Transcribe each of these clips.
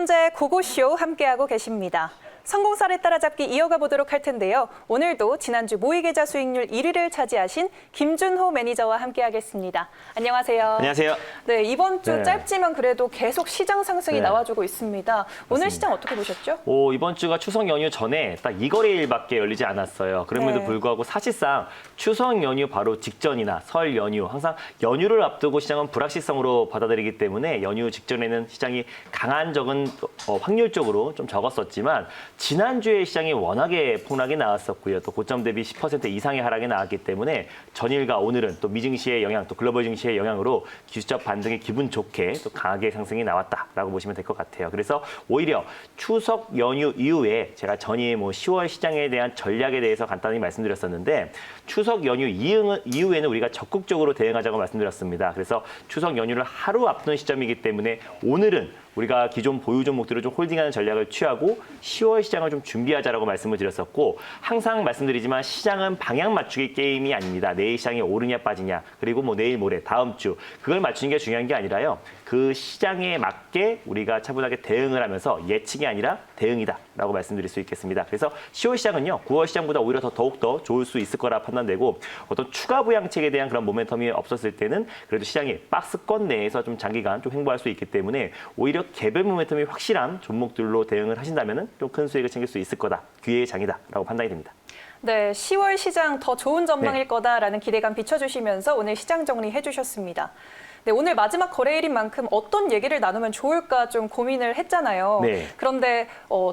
현재 고고쇼 함께하고 계십니다. 성공사례 따라잡기 이어가 보도록 할 텐데요. 오늘도 지난주 모의계좌 수익률 1위를 차지하신 김준호 매니저와 함께하겠습니다. 안녕하세요. 안녕하세요. 네, 이번 주 짧지만 그래도 계속 시장 상승이 나와주고 있습니다. 오늘 시장 어떻게 보셨죠? 이번 주가 추석 연휴 전에 딱 이 거래일밖에 열리지 않았어요. 그럼에도 불구하고 사실상 추석 연휴 바로 직전이나 설 연휴, 항상 연휴를 앞두고 시장은 불확실성으로 받아들이기 때문에 연휴 직전에는 시장이 강한 적은 확률적으로 좀 적었었지만 지난주에 시장이 워낙에 폭락이 나왔었고요. 또 고점 대비 10% 이상의 하락이 나왔기 때문에 전일과 오늘은 또 미증시의 영향, 또 글로벌 증시의 영향으로 기술적 반등이 기분 좋게 또 강하게 상승이 나왔다라고 보시면 될 것 같아요. 그래서 오히려 추석 연휴 이후에 제가 전일 10월 시장에 대한 전략에 대해서 간단히 말씀드렸었는데 추석 연휴 이후에는 우리가 적극적으로 대응하자고 말씀드렸습니다. 그래서 추석 연휴를 하루 앞둔 시점이기 때문에 오늘은 우리가 기존 보유 종목들을 좀 홀딩하는 전략을 취하고 10월 시장을 좀 준비하자라고 말씀을 드렸었고 항상 말씀드리지만 시장은 방향 맞추기 게임이 아닙니다. 내일 시장이 오르냐 빠지냐 그리고 내일 모레 다음 주 그걸 맞추는 게 중요한 게 아니라요. 그 시장에 맞게 우리가 차분하게 대응을 하면서 예측이 아니라 대응이다라고 말씀드릴 수 있겠습니다. 그래서 10월 시장은요. 9월 시장보다 오히려 더욱더 좋을 수 있을 거라 판단되고 어떤 추가 부양책에 대한 그런 모멘텀이 없었을 때는 그래도 시장이 박스권 내에서 좀 장기간 좀 횡보할 수 있기 때문에 오히려 개별 모멘텀이 확실한 종목들로 대응을 하신다면 좀 큰 수익을 챙길 수 있을 거다. 기회의 장이다라고 판단이 됩니다. 네, 10월 시장 더 좋은 전망일 거다라는 기대감 비춰주시면서 오늘 시장 정리해 주셨습니다. 네, 오늘 마지막 거래일인 만큼 어떤 얘기를 나누면 좋을까 좀 고민을 했잖아요. 네. 그런데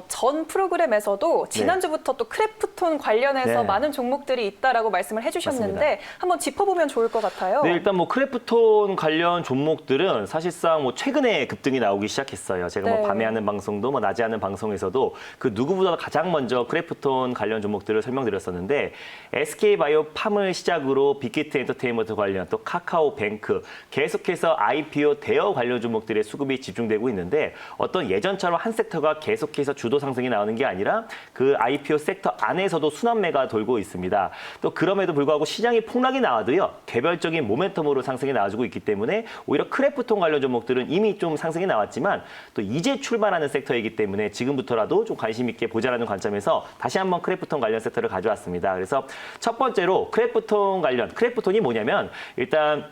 전 프로그램에서도 지난주부터 또 크래프톤 관련해서 많은 종목들이 있다라고 말씀을 해주셨는데 맞습니다. 한번 짚어보면 좋을 것 같아요. 네, 일단 크래프톤 관련 종목들은 사실상 최근에 급등이 나오기 시작했어요. 제가 밤에 하는 방송도 낮에 하는 방송에서도 그 누구보다 가장 먼저 크래프톤 관련 종목들을 설명드렸었는데 SK바이오팜을 시작으로 빅히트 엔터테인먼트 관련 또 카카오뱅크 계속해서 IPO 대여 관련 종목들의 수급이 집중되고 있는데 어떤 예전처럼 한 섹터가 계속해서 주도 상승이 나오는 게 아니라 그 IPO 섹터 안에서도 순환매가 돌고 있습니다. 또 그럼에도 불구하고 시장이 폭락이 나와도요. 개별적인 모멘텀으로 상승이 나와주고 있기 때문에 오히려 크래프톤 관련 종목들은 이미 좀 상승이 나왔지만 또 이제 출발하는 섹터이기 때문에 지금부터라도 좀 관심 있게 보자라는 관점에서 다시 한번 크래프톤 관련 섹터를 가져왔습니다. 그래서 첫 번째로 크래프톤이 뭐냐면 일단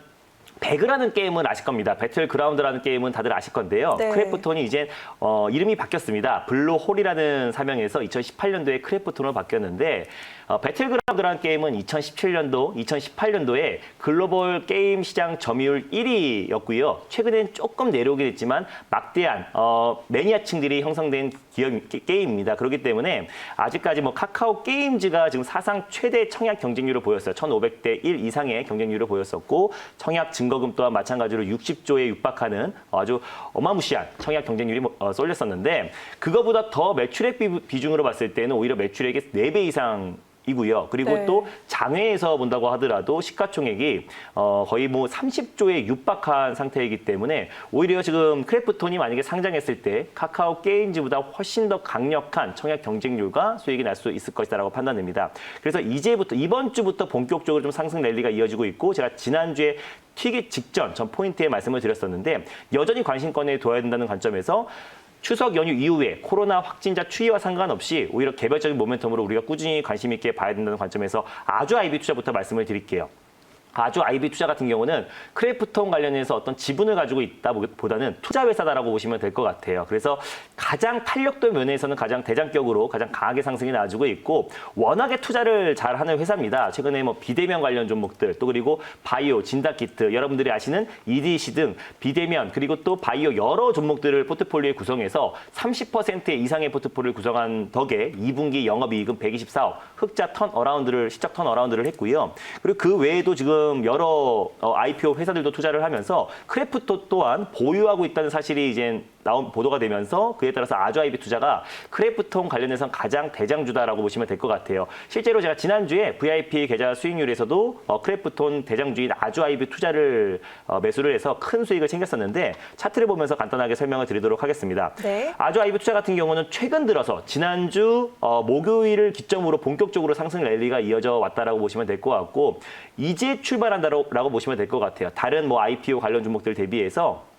배그라는 게임은 아실 겁니다. 배틀그라운드라는 게임은 다들 아실 건데요. 크래프톤이 이제 이름이 바뀌었습니다. 블루홀이라는 사명에서 2018년도에 크래프톤으로 바뀌었는데 배틀그라운드라는 게임은 2017년도, 2018년도에 글로벌 게임 시장 점유율 1위였고요. 최근엔 조금 내려오긴 했지만 막대한 매니아층들이 형성된 게임입니다. 그렇기 때문에 아직까지 카카오 게임즈가 지금 사상 최대 청약 경쟁률을 보였어요. 1,500대 1 이상의 경쟁률을 보였었고 청약 증거금 또한 마찬가지로 60조에 육박하는 아주 어마무시한 청약 경쟁률이 쏠렸었는데 그거보다 더 매출액 비중으로 봤을 때는 오히려 매출액의 4배 이상 이고요. 그리고 또 장외에서 본다고 하더라도 시가총액이 거의 30조에 육박한 상태이기 때문에 오히려 지금 크래프톤이 만약에 상장했을 때 카카오 게임즈보다 훨씬 더 강력한 청약 경쟁률과 수익이 날 수 있을 것이다라고 판단됩니다. 그래서 이번 주부터 본격적으로 좀 상승 랠리가 이어지고 있고 제가 지난주에 튀기 직전 전 포인트에 말씀을 드렸었는데 여전히 관심권에 둬야 된다는 관점에서 추석 연휴 이후에 코로나 확진자 추이와 상관없이 오히려 개별적인 모멘텀으로 우리가 꾸준히 관심 있게 봐야 된다는 관점에서 아주 IB 투자부터 말씀을 드릴게요. 아주 IB 투자 같은 경우는 크래프톤 관련해서 어떤 지분을 가지고 있다보다는 투자 회사다라고 보시면 될 것 같아요. 그래서 가장 탄력도 면에서는 가장 대장격으로 가장 강하게 상승이 나와주고 있고 워낙에 투자를 잘하는 회사입니다. 최근에 비대면 관련 종목들 또 그리고 바이오, 진단키트 여러분들이 아시는 EDC 등 비대면 그리고 또 바이오 여러 종목들을 포트폴리오에 구성해서 30% 이상의 포트폴리오를 구성한 덕에 2분기 영업이익은 124억 흑자 시적 턴어라운드를 했고요. 그리고 그 외에도 지금 여러 IPO 회사들도 투자를 하면서 크래프톤 또한 보유하고 있다는 사실이 이제 보도가 되면서 그에 따라서 아주 IB 투자가 크래프톤 관련해서는 가장 대장주다라고 보시면 될 것 같아요. 실제로 제가 지난주에 VIP 계좌 수익률에서도 크래프톤 대장주인 아주 IB 투자를 매수를 해서 큰 수익을 챙겼었는데 차트를 보면서 간단하게 설명을 드리도록 하겠습니다. 아주 IB 투자 같은 경우는 최근 들어서 지난주 목요일을 기점으로 본격적으로 상승 랠리가 이어져 왔다라고 보시면 될 것 같고 이제 출발한다라고 보시면 될 것 같아요. 다른 IPO 관련 종목들 대비해서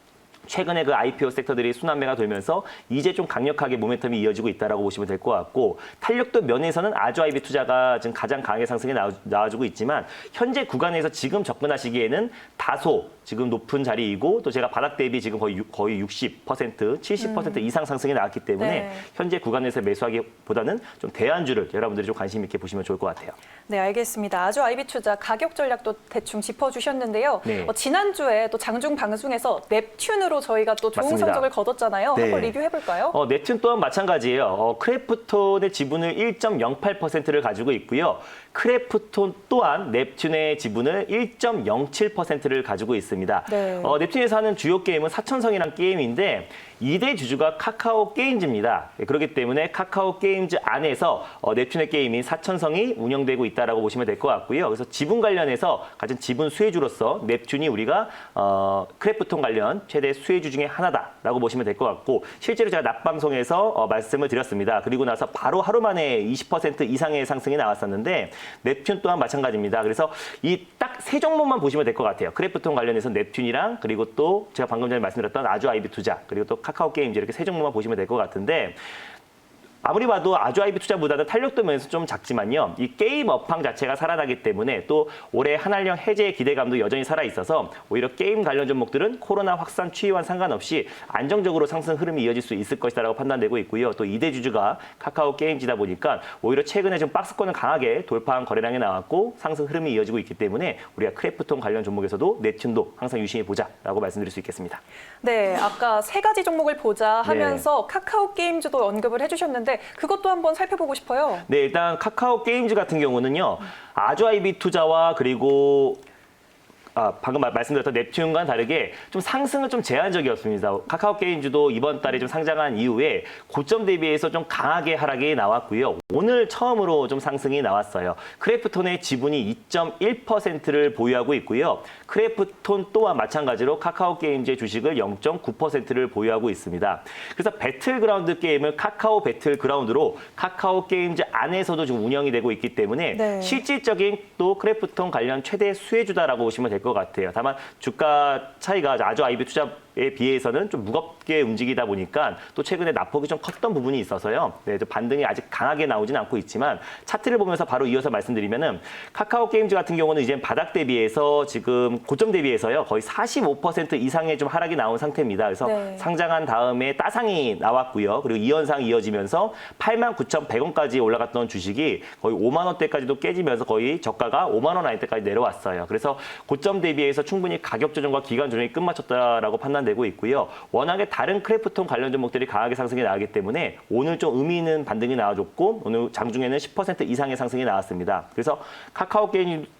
최근에 그 IPO 섹터들이 순환매가 돌면서 이제 좀 강력하게 모멘텀이 이어지고 있다라고 보시면 될 것 같고 탄력도 면에서는 아주아이비 투자가 지금 가장 강하게 상승이 나와주고 있지만 현재 구간에서 지금 접근하시기에는 다소 지금 높은 자리이고 또 제가 바닥 대비 지금 거의 60%, 70% 이상 상승이 나왔기 때문에 네. 현재 구간에서 매수하기보다는 좀 대안주를 여러분들이 좀 관심 있게 보시면 좋을 것 같아요. 네, 알겠습니다. 아주 아이비 투자 가격 전략도 대충 짚어주셨는데요. 네. 지난주에 또 장중 방송에서 넵튠으로 저희가 또 좋은 맞습니다. 성적을 거뒀잖아요. 네. 한번 리뷰해볼까요? 넵튠 또한 마찬가지예요. 크래프톤의 지분을 1.08%를 가지고 있고요. 크래프톤 또한 넵튠의 지분을 1.07%를 가지고 있습니다. 네. 넵튠에서 하는 주요 게임은 사천성이란 게임인데 2대 주주가 카카오 게임즈입니다. 그렇기 때문에 카카오 게임즈 안에서 넵튠의 게임인 사천성이 운영되고 있다라고 보시면 될 것 같고요. 그래서 지분 관련해서 가진 지분 수혜주로서 넵튠이 우리가 크래프톤 관련 최대 수혜주 중에 하나다라고 보시면 될 것 같고 실제로 제가 낮방송에서 말씀을 드렸습니다. 그리고 나서 바로 하루 만에 20% 이상의 상승이 나왔었는데 넵튠 또한 마찬가지입니다. 그래서 이 딱 세 종목만 보시면 될 것 같아요. 크래프톤 관련해서 넵튠이랑 그리고 또 제가 방금 전에 말씀드렸던 아주아이비 투자 그리고 또 카카오 게임즈 이렇게 세 종목만 보시면 될 것 같은데 아무리 봐도 아주아이비 투자보다는 탄력도 면에서 좀 작지만요. 이 게임 업황 자체가 살아나기 때문에 또 올해 한한령 해제의 기대감도 여전히 살아있어서 오히려 게임 관련 종목들은 코로나 확산 추이와 상관없이 안정적으로 상승 흐름이 이어질 수 있을 것이라고 판단되고 있고요. 또 2대 주주가 카카오 게임즈다 보니까 오히려 최근에 좀 박스권을 강하게 돌파한 거래량이 나왔고 상승 흐름이 이어지고 있기 때문에 우리가 크래프톤 관련 종목에서도 넵튠도 항상 유심히 보자라고 말씀드릴 수 있겠습니다. 네, 아까 세 가지 종목을 보자 하면서 카카오 게임즈도 언급을 해주셨는데 그것도 한번 살펴보고 싶어요. 네, 일단 카카오 게임즈 같은 경우는요. 아주아이비 투자와 그리고 방금 말씀드렸던 넵튠과는 다르게 좀 상승은 좀 제한적이었습니다. 카카오 게임즈도 이번 달에 좀 상장한 이후에 고점 대비해서 좀 강하게 하락이 나왔고요. 오늘 처음으로 좀 상승이 나왔어요. 크래프톤의 지분이 2.1%를 보유하고 있고요. 크래프톤 또한 마찬가지로 카카오 게임즈의 주식을 0.9%를 보유하고 있습니다. 그래서 배틀그라운드 게임을 카카오 배틀그라운드로 카카오 게임즈 안에서도 지금 운영이 되고 있기 때문에 네. 실질적인 또 크래프톤 관련 최대 수혜주다라고 보시면 될 것 같아요. 다만 주가 차이가 아주아이비 투자에 비해서는 좀 무겁게 움직이다 보니까 또 최근에 낙폭이 좀 컸던 부분이 있어서요. 네, 좀 반등이 아직 강하게 나오진 않고 있지만 차트를 보면서 바로 이어서 말씀드리면은 카카오 게임즈 같은 경우는 이제 바닥 대비해서 지금 고점 대비해서요. 거의 45% 이상의 좀 하락이 나온 상태입니다. 그래서 네. 상장한 다음에 따상이 나왔고요. 그리고 2연상 이어지면서 89,100원까지 올라갔던 주식이 거의 5만 원대까지도 깨지면서 거의 저가가 5만 원 라인대까지 내려왔어요. 그래서 고점 대비해서 충분히 가격 조정과 기간 조정이 끝마쳤다라고 판단되고 있고요. 워낙에 다른 크래프톤 관련 종목들이 강하게 상승이 나오기 때문에 오늘 좀 의미 있는 반등이 나와줬고 오늘 장중에는 10% 이상의 상승이 나왔습니다. 그래서 카카오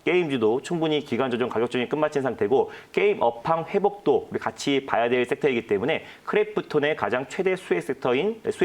게임즈도 충분히 기간 조정, 가격 조정이 끝마친 상태고 게임 업황 회복도 우리 같이 봐야 될 섹터이기 때문에 크래프톤의 가장 최대 수혜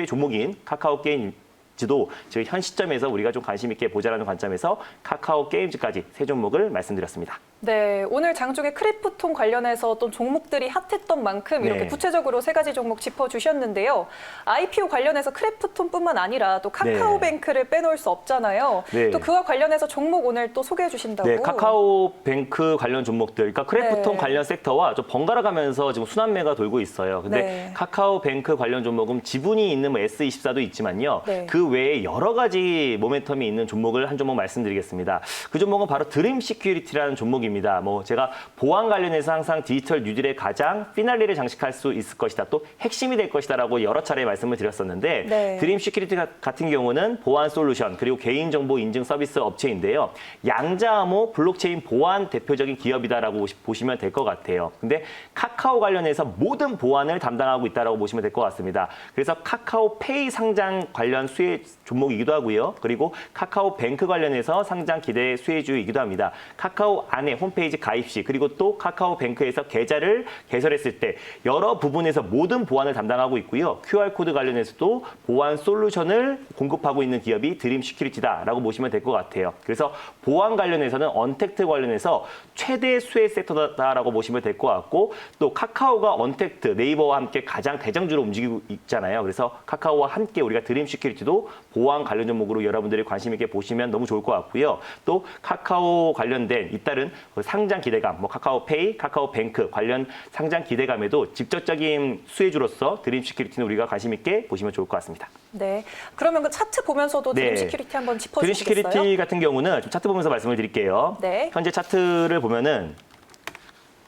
종목인 카카오 게임즈도 지금 현 시점에서 우리가 좀 관심 있게 보자라는 관점에서 카카오 게임즈까지 세 종목을 말씀드렸습니다. 네, 오늘 장중에 크래프톤 관련해서 또 종목들이 핫했던 만큼 이렇게 네. 구체적으로 세 가지 종목 짚어주셨는데요. IPO 관련해서 크래프톤뿐만 아니라 또 카카오뱅크를 빼놓을 수 없잖아요. 네. 또 그와 관련해서 종목 오늘 또 소개해 주신다고. 네, 카카오뱅크 관련 종목들, 그러니까 크래프톤 네. 관련 섹터와 좀 번갈아 가면서 지금 순환매가 돌고 있어요. 근데 네. 카카오뱅크 관련 종목은 지분이 있는 뭐 S24도 있지만요. 네. 그 외에 여러 가지 모멘텀이 있는 종목을 한 종목 말씀드리겠습니다. 그 종목은 바로 드림 시큐리티라는 종목입니다. 뭐 제가 보안 관련해서 항상 디지털 뉴딜의 가장 피날레를 장식할 수 있을 것이다. 또 핵심이 될 것이다라고 여러 차례 말씀을 드렸었는데 네. 드림 시큐리티 같은 경우는 보안 솔루션 그리고 개인정보 인증 서비스 업체인데요. 양자암호 블록체인 보안 대표적인 기업이다라고 보시면 될 것 같아요. 근데 카카오 관련해서 모든 보안을 담당하고 있다라고 보시면 될 것 같습니다. 그래서 카카오페이 상장 관련 수혜 종목이기도 하고요. 그리고 카카오뱅크 관련해서 상장 기대 수혜주이기도 합니다. 카카오 안에 홈페이지 가입 시 그리고 또 카카오뱅크에서 계좌를 개설했을 때 여러 부분에서 모든 보안을 담당하고 있고요. QR코드 관련해서도 보안 솔루션을 공급하고 있는 기업이 드림 시큐리티다라고 보시면 될 것 같아요. 그래서 보안 관련해서는 언택트 관련해서 최대 수혜 섹터다라고 보시면 될 것 같고 또 카카오가 언택트 네이버와 함께 가장 대장주로 움직이고 있잖아요. 그래서 카카오와 함께 우리가 드림 시큐리티도 보안 관련 종목으로 여러분들이 관심 있게 보시면 너무 좋을 것 같고요. 또 카카오 관련된 잇따른 그 상장 기대감, 뭐 카카오페이, 카카오뱅크 관련 상장 기대감에도 직접적인 수혜주로서 드림 시큐리티는 우리가 관심 있게 보시면 좋을 것 같습니다. 네. 그러면 그 차트 보면서도 드림 네. 시큐리티 한번 드림 짚어주시겠어요? 시큐리티 같은 경우는 좀 차트 보면서 말씀을 드릴게요. 네. 현재 차트를 보면은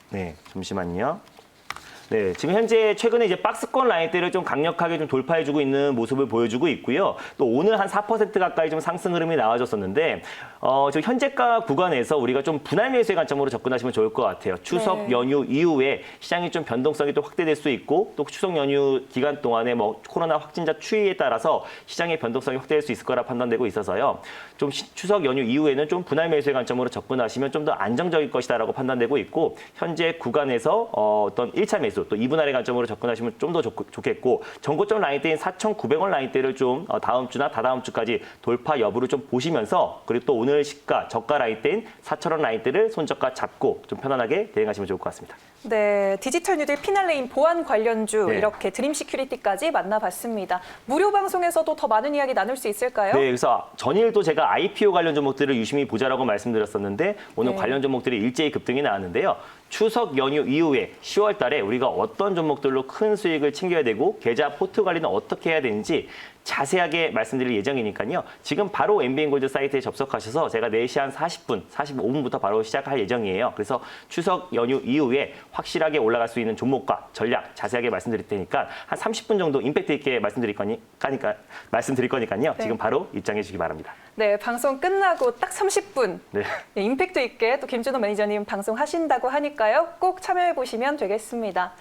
네, 잠시만요. 네, 지금 현재 최근에 이제 박스권 라인대를 좀 강력하게 좀 돌파해주고 있는 모습을 보여주고 있고요. 또 오늘 한 4% 가까이 좀 상승 흐름이 나와줬었는데, 지금 현재가 구간에서 우리가 좀 분할 매수의 관점으로 접근하시면 좋을 것 같아요. 추석 네. 연휴 이후에 시장이 좀 변동성이 또 확대될 수 있고, 또 추석 연휴 기간 동안에 뭐 코로나 확진자 추이에 따라서 시장의 변동성이 확대될 수 있을 거라 판단되고 있어서요. 좀 추석 연휴 이후에는 좀 분할 매수의 관점으로 접근하시면 좀 더 안정적일 것이다라고 판단되고 있고, 현재 구간에서 어떤 1차 매수 또 2분할의 관점으로 접근하시면 좀 더 좋겠고, 전고점 라인대인 4,900원 라인대를 좀 다음 주나 다다음 주까지 돌파 여부를 좀 보시면서, 그리고 또 오늘 시가 저가 라인대인 4,000원 라인대를 손저가 잡고 좀 편안하게 대응하시면 좋을 것 같습니다. 네, 디지털 뉴딜 피날레인 보안 관련주 네. 이렇게 드림 시큐리티까지 만나봤습니다. 무료 방송에서도 더 많은 이야기 나눌 수 있을까요? 네, 그래서 전일도 제가 IPO 관련 종목들을 유심히 보자라고 말씀드렸었는데 오늘 네. 관련 종목들이 일제히 급등이 나왔는데요. 추석 연휴 이후에 10월 달에 우리가 어떤 종목들로 큰 수익을 챙겨야 되고 계좌 포트 관리는 어떻게 해야 되는지 자세하게 말씀드릴 예정이니까요. 지금 바로 MBN골드 사이트에 접속하셔서 제가 4시 한 40분, 45분부터 바로 시작할 예정이에요. 그래서 추석 연휴 이후에 확실하게 올라갈 수 있는 종목과 전략 자세하게 말씀드릴 테니까 한 30분 정도 임팩트 있게 말씀드릴 거니까요. 네. 지금 바로 입장해 주시기 바랍니다. 네, 방송 끝나고 딱 30분 네. 네, 임팩트 있게 또 김준호 매니저님 방송하신다고 하니까요. 꼭 참여해 보시면 되겠습니다.